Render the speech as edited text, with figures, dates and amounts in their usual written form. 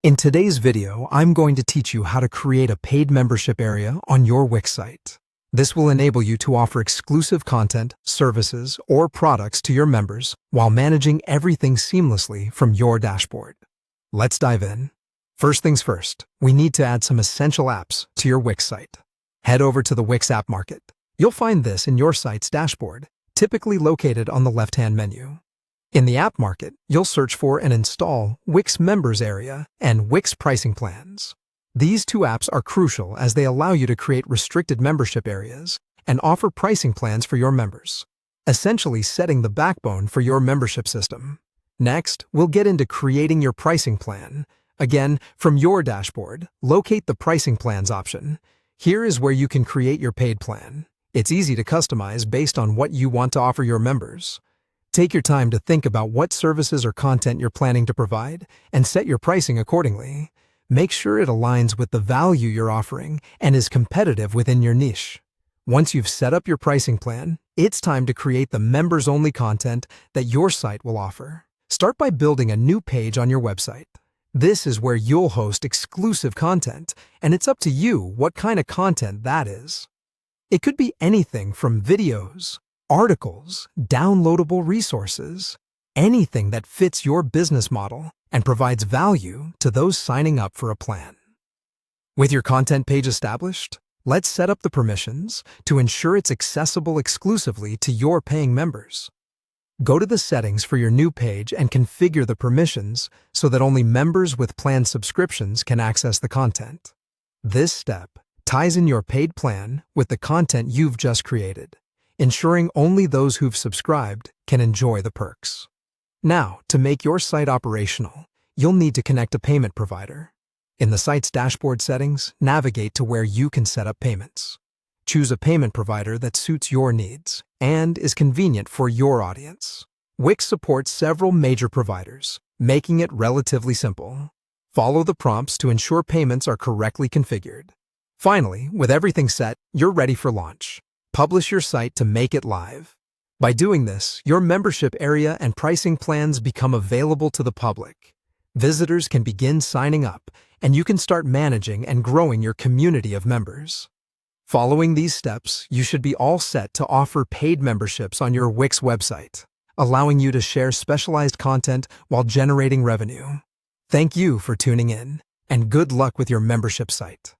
In today's video, I'm going to teach you how to create a paid membership area on your Wix site. This will enable you to offer exclusive content, services, or products to your members while managing everything seamlessly from your dashboard. Let's dive in. First things first, we need to add some essential apps to your Wix site. Head over to the Wix App Market. You'll find this in your site's dashboard, typically located on the left-hand menu. In the App Market, you'll search for and install Wix Members Area and Wix Pricing Plans. These two apps are crucial as they allow you to create restricted membership areas and offer pricing plans for your members, essentially setting the backbone for your membership system. Next, we'll get into creating your pricing plan. Again, from your dashboard, locate the Pricing Plans option. Here is where you can create your paid plan. It's easy to customize based on what you want to offer your members. Take your time to think about what services or content you're planning to provide and set your pricing accordingly. Make sure it aligns with the value you're offering and is competitive within your niche. Once you've set up your pricing plan, it's time to create the members-only content that your site will offer. Start by building a new page on your website. This is where you'll host exclusive content, and it's up to you what kind of content that is. It could be anything from videos, articles, downloadable resources, anything that fits your business model and provides value to those signing up for a plan. With your content page established, let's set up the permissions to ensure it's accessible exclusively to your paying members. Go to the settings for your new page and configure the permissions so that only members with planned subscriptions can access the content. This step ties in your paid plan with the content you've just created, ensuring only those who've subscribed can enjoy the perks. Now, to make your site operational, you'll need to connect a payment provider. In the site's dashboard settings, navigate to where you can set up payments. Choose a payment provider that suits your needs and is convenient for your audience. Wix supports several major providers, making it relatively simple. Follow the prompts to ensure payments are correctly configured. Finally, with everything set, you're ready for launch. Publish your site to make it live. By doing this, your membership area and pricing plans become available to the public. Visitors can begin signing up, and you can start managing and growing your community of members. Following these steps, you should be all set to offer paid memberships on your Wix website, allowing you to share specialized content while generating revenue. Thank you for tuning in, and good luck with your membership site.